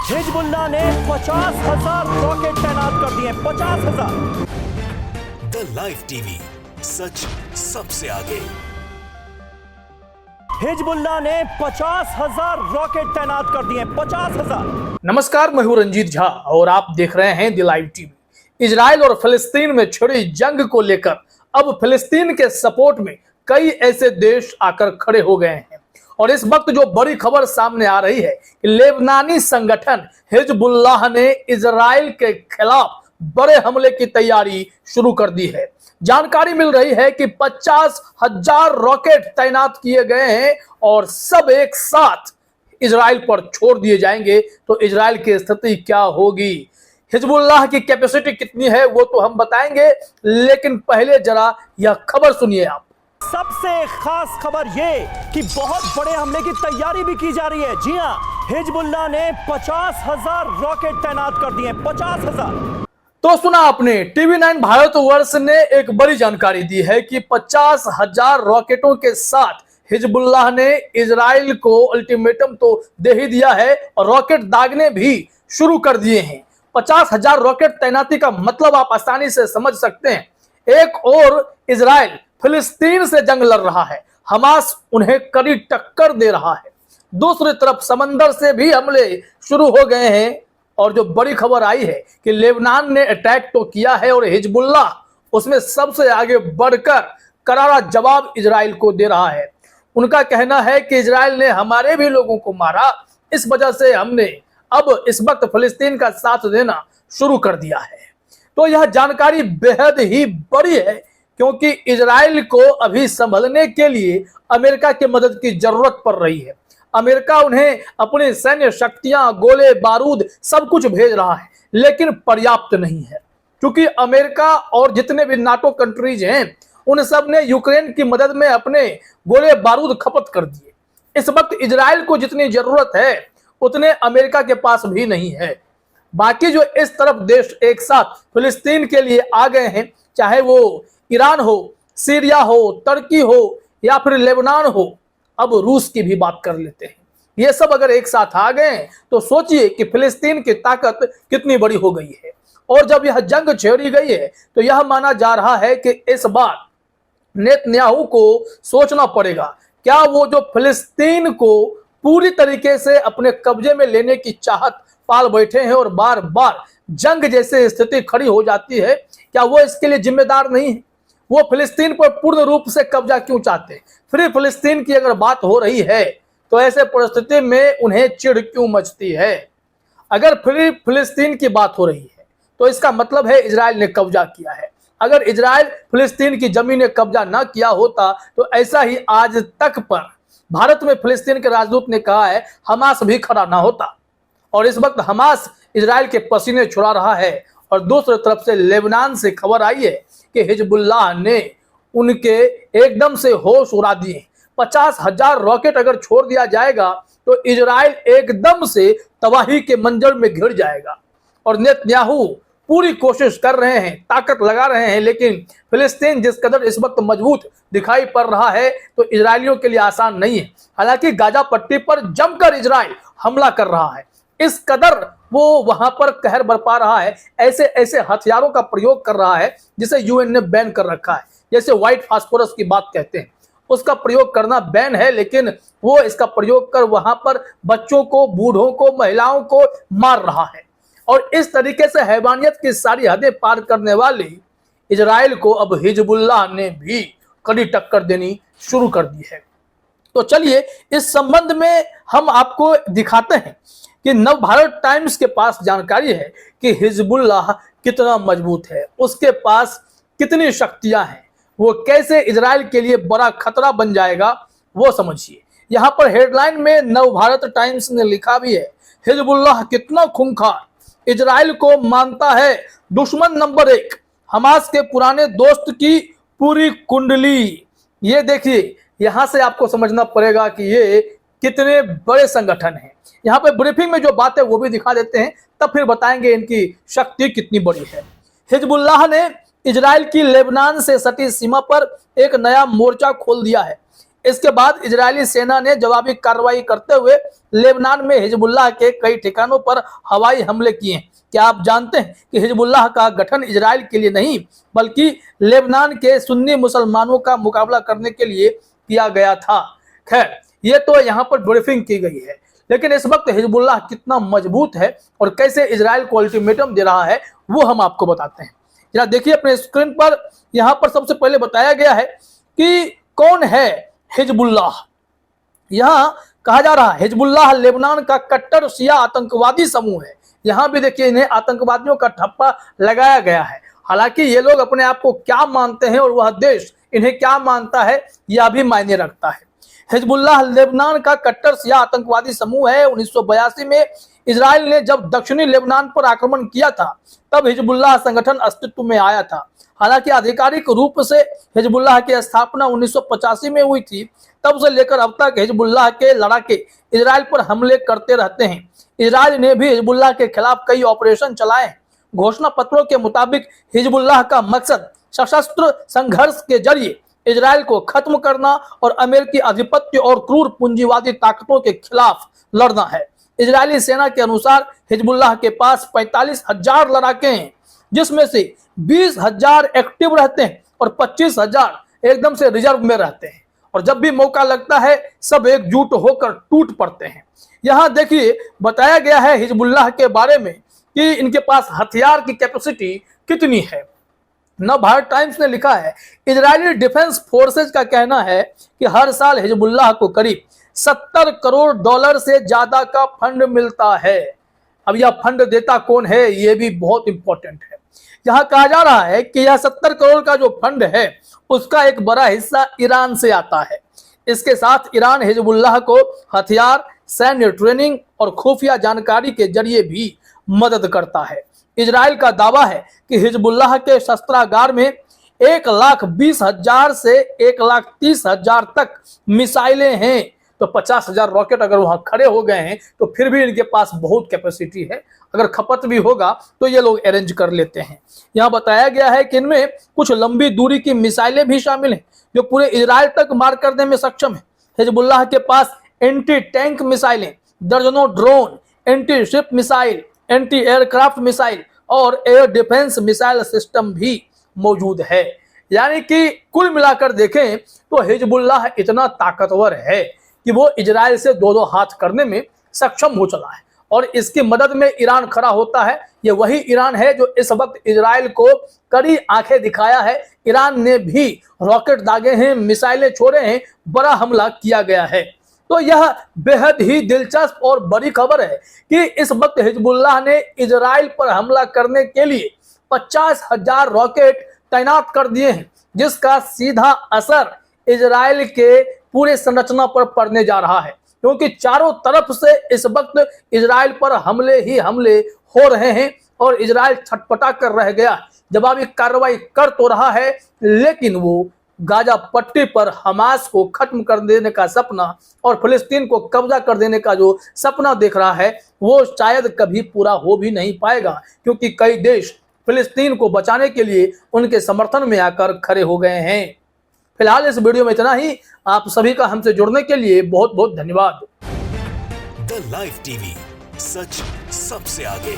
Hezbollah ने 50,000 rocket तैनात कर दिए। 50,000। द लाइव टीवी, सच सबसे आगे। हिजबुल्लाह ने 50,000 रॉकेट तैनात कर दिए। 50,000। नमस्कार, मैं हूं रंजीत झा और आप देख रहे हैं द लाइव टीवी। इजराइल और फिलिस्तीन में छिड़ी जंग को लेकर अब फिलिस्तीन के सपोर्ट में कई ऐसे देश आकर खड़े हो गए हैं और इस वक्त जो बड़ी खबर सामने आ रही है कि लेबनानी संगठन हिजबुल्लाह ने इजराइल के खिलाफ बड़े हमले की तैयारी शुरू कर दी है। जानकारी मिल रही है कि 50,000 रॉकेट तैनात किए गए हैं और सब एक साथ इजराइल पर छोड़ दिए जाएंगे। तो इजराइल की स्थिति क्या होगी, हिजबुल्लाह की कैपेसिटी कितनी है, वो तो हम बताएंगे, लेकिन पहले जरा यह खबर सुनिए आप। सबसे खास खबर ये कि बहुत बड़े हमले की तैयारी भी की जा रही है। जी हां, हिजबुल्लाह ने 50,000 रॉकेट तैनात कर दिए। 50,000। तो सुना आपने, TV9 भारतवर्ष ने एक बड़ी जानकारी दी है कि 50,000 रॉकेटों के साथ हिजबुल्लाह ने इजराइल को अल्टीमेटम तो दे ही दिया है और रॉकेट दागने भी शुरू कर दिए हैं। 50,000 रॉकेट तैनाती का मतलब आप आसानी से समझ सकते हैं। एक और इजराइल फिलिस्तीन से जंग लड़ रहा है, हमास उन्हें कड़ी टक्कर दे रहा है। दूसरी तरफ समंदर से भी हमले शुरू हो गए हैं और जो बड़ी खबर आई है कि लेबनान ने अटैक तो किया है और हिजबुल्लाह उसमें सबसे आगे बढ़कर करारा जवाब इजराइल को दे रहा है। उनका कहना है कि इजराइल ने हमारे भी लोगों को मारा, इस वजह से हमने अब इस वक्त फिलिस्तीन का साथ देना शुरू कर दिया है। तो यह जानकारी बेहद ही बड़ी है क्योंकि इजराइल को अभी संभलने के लिए अमेरिका की मदद की जरूरत पड़ रही है। अमेरिका उन्हें अपनी सैन्य शक्तियां, गोले बारूद सब कुछ भेज रहा है, लेकिन पर्याप्त नहीं है क्योंकि अमेरिका और जितने भी नाटो कंट्रीज हैं उन सब ने यूक्रेन की मदद में अपने गोले बारूद खपत कर दिए। इस वक्त इजराइल को जितनी जरूरत है उतने अमेरिका के पास भी नहीं है। बाकी जो इस तरफ देश एक साथ फिलिस्तीन के लिए आ गए हैं, चाहे वो ईरान हो, सीरिया हो, तुर्की हो या फिर लेबनान हो, अब रूस की भी बात कर लेते हैं। ये सब अगर एक साथ आ गए तो सोचिए कि फिलिस्तीन की ताकत कितनी बड़ी हो गई है। और जब यह जंग छेड़ी गई है तो यह माना जा रहा है कि इस बार नेतन्याहू को सोचना पड़ेगा, क्या वो जो फिलिस्तीन को पूरी तरीके से अपने कब्जे में लेने की चाहत पाल बैठे हैं और बार बार जंग जैसे स्थिति खड़ी हो जाती है, क्या वो इसके लिए जिम्मेदार नहीं है? वो फिलिस्तीन पर पूर्ण रूप से कब्जा क्यों चाहते हैं? फ्री फिलिस्तीन की अगर बात हो रही है तो ऐसे परिस्थिति में उन्हें चिढ़ क्यों मचती है? अगर फ्री फिलिस्तीन की बात हो रही है तो इसका मतलब है इजराइल ने कब्जा किया है। अगर इजराइल फिलिस्तीन की जमीन ने कब्जा ना किया होता तो ऐसा ही आज तक पर भारत में फिलिस्तीन के राजदूत ने कहा है हमास भी खड़ा ना होता। और इस वक्त हमास इजराइल के पसीने छुड़ा रहा है और दूसरी तरफ से लेबनान से खबर आई है कि हिजबुल्लाह ने उनके एकदम से होश उड़ा दिए। 50,000 रॉकेट अगर छोड़ दिया जाएगा तो इजराइल एकदम से तबाही के मंजर में घिर जाएगा। और नेतन्याहू पूरी कोशिश कर रहे हैं, ताकत लगा रहे हैं, लेकिन फिलिस्तीन जिस कदर इस वक्त मजबूत दिखाई पड़ रहा है तो इजरायलियों के लिए आसान नहीं है। हालांकि गाजा पट्टी पर जमकर इजराइल हमला कर रहा है, इस कदर वो वहां पर कहर बरपा रहा है, ऐसे ऐसे हथियारों का प्रयोग कर रहा है जिसे यूएन ने बैन कर रखा है। जैसे व्हाइट फास्फोरस की बात कहते हैं, उसका प्रयोग करना बैन है, लेकिन वो इसका प्रयोग कर वहां पर बच्चों को, बूढ़ों को, महिलाओं को मार रहा है। और इस तरीके से हैवानियत की सारी हदें पार करने वाली इजराइल को अब हिजबुल्लाह ने भी कड़ी टक्कर देनी शुरू कर दी है। तो चलिए इस संबंध में हम आपको दिखाते हैं कि नव भारत टाइम्स के पास जानकारी है कि हिजबुल्लाह कितना मजबूत है, उसके पास कितनी शक्तियां हैं, वो कैसे इजराइल के लिए बड़ा खतरा बन जाएगा वो समझिए। यहां पर हेडलाइन में नव भारत टाइम्स ने लिखा भी है, हिजबुल्लाह कितना खूंखार, इजराइल को मानता है दुश्मन नंबर 1, हमास के पुराने दोस्त की पूरी कुंडली। ये देखिए, यहां से आपको समझना पड़ेगा कि ये कितने बड़े संगठन हैं। यहाँ पे ब्रीफिंग में जो बात है वो भी दिखा देते हैं, तब फिर बताएंगे इनकी शक्ति कितनी बड़ी है। हिजबुल्लाह ने इजराइल की लेबनान से सटी सीमा पर एक नया मोर्चा खोल दिया है। इसके बाद इजरायली सेना ने जवाबी कार्रवाई करते हुए लेबनान में हिजबुल्लाह के कई ठिकानों पर हवाई हमले किए। क्या आप जानते हैं कि हिजबुल्लाह का गठन इजराइल के लिए नहीं बल्कि लेबनान के सुन्नी मुसलमानों का मुकाबला करने के लिए किया गया था। खैर, ये तो यहाँ पर ब्रीफिंग की गई है, लेकिन इस वक्त हिजबुल्लाह कितना मजबूत है और कैसे इजराइल को अल्टीमेटम दे रहा है वो हम आपको बताते हैं। जरा देखिए अपने स्क्रीन पर, यहाँ पर सबसे पहले बताया गया है कि कौन है हिजबुल्लाह। यहाँ कहा जा रहा है हिजबुल्लाह लेबनान का कट्टर शिया आतंकवादी समूह है। यहाँ भी देखिए इन्हें आतंकवादियों का ठप्पा लगाया गया है। हालांकि ये लोग अपने आप को क्या मानते हैं और वह देश इन्हें क्या मानता है यह भी मायने रखता है। हिजबुल्लाह लेबनान का कट्टर शिया आतंकवादी समूह है। 1982 में इजराइल ने जब दक्षिणी लेबनान पर आक्रमण किया था तब हिजबुल्लाह संगठन अस्तित्व में आया था। हालांकि आधिकारिक रूप से हिजबुल्लाह की स्थापना 1985 में हुई थी। तब से लेकर अब तक हिजबुल्लाह के लड़ाके इजराइल पर हमले करते रहते हैं। इजराइल ने भी हिजबुल्लाह के खिलाफ कई ऑपरेशन चलाए हैं। घोषणा पत्रों के मुताबिक हिजबुल्लाह का मकसद सशस्त्र संघर्ष के जरिए इजराइल को खत्म करना और अमेरिकी आधिपत्य और क्रूर पूंजीवादी ताकतों के खिलाफ लड़ना है। इजरायली सेना के अनुसार हिजबुल्लाह के पास 45,000 लड़ाके हैं, जिसमें से 20,000 एक्टिव रहते हैं और 25,000 एकदम से रिजर्व में रहते हैं और जब भी मौका लगता है सब एकजुट होकर टूट पड़ते हैं। यहाँ देखिए बताया गया है हिजबुल्लाह के बारे में कि इनके पास हथियार की कैपेसिटी कितनी है। नव भारत टाइम्स ने लिखा है इजरायली डिफेंस फोर्सेज का कहना है कि हर साल हिजबुल्लाह को करीब 70 करोड़ डॉलर से ज्यादा का फंड मिलता है। अब यह फंड देता कौन है ये भी बहुत इंपॉर्टेंट है। यहाँ कहा जा रहा है कि यह 70 करोड़ का जो फंड है उसका एक बड़ा हिस्सा ईरान से आता है। इसके साथ ईरान हिजबुल्लाह को हथियार, सैन्य ट्रेनिंग और खुफिया जानकारी के जरिए भी मदद करता है। इजराइल का दावा है कि हिजबुल्लाह के शस्त्रागार में 1,20,000 से 1,30,000 तक मिसाइलें हैं। तो 50,000 रॉकेट अगर वहां खड़े हो गए हैं तो फिर भी इनके पास बहुत कैपेसिटी है। अगर खपत भी होगा तो ये लोग अरेंज कर लेते हैं। यहाँ बताया गया है कि इनमें कुछ लंबी दूरी की मिसाइलें भी शामिल हैं जो पूरे इजराइल तक मार करने में सक्षम है। हिजबुल्लाह के पास एंटी टैंक मिसाइलें, दर्जनों drone, anti ship missile, anti aircraft missile और एयर डिफेंस मिसाइल सिस्टम भी मौजूद है। यानी कि कुल मिलाकर देखें तो हिजबुल्लाह इतना ताकतवर है कि वो इजराइल से दो हाथ करने में सक्षम हो चला है और इसकी मदद में ईरान खड़ा होता है। ये वही ईरान है जो इस वक्त इजराइल को कड़ी आंखें दिखाया है। ईरान ने भी रॉकेट दागे हैं, मिसाइलें छोड़े हैं, बड़ा हमला किया गया है। तो यह बेहद ही दिलचस्प और बड़ी खबर है कि इस वक्त हिजबुल्लाह ने इजराइल पर हमला करने के लिए 50,000 रॉकेट तैनात कर दिए हैं, जिसका सीधा असर इजराइल के पूरे संरचना पर पड़ने जा रहा है, क्योंकि चारों तरफ से इस वक्त इजराइल पर हमले ही हमले हो रहे हैं और इजराइल छटपटा कर रह गया। जवाबी कार्रवाई कर तो रहा है, लेकिन वो गाजा पट्टी पर हमास को खत्म कर देने का सपना और फिलिस्तीन को कब्जा कर देने का जो सपना देख रहा है वो शायद कभी पूरा हो भी नहीं पाएगा, क्योंकि कई देश फिलिस्तीन को बचाने के लिए उनके समर्थन में आकर खड़े हो गए हैं। फिलहाल इस वीडियो में इतना ही। आप सभी का हमसे जुड़ने के लिए बहुत बहुत धन्यवाद। द लाइव टीवी, सच सबसे आगे।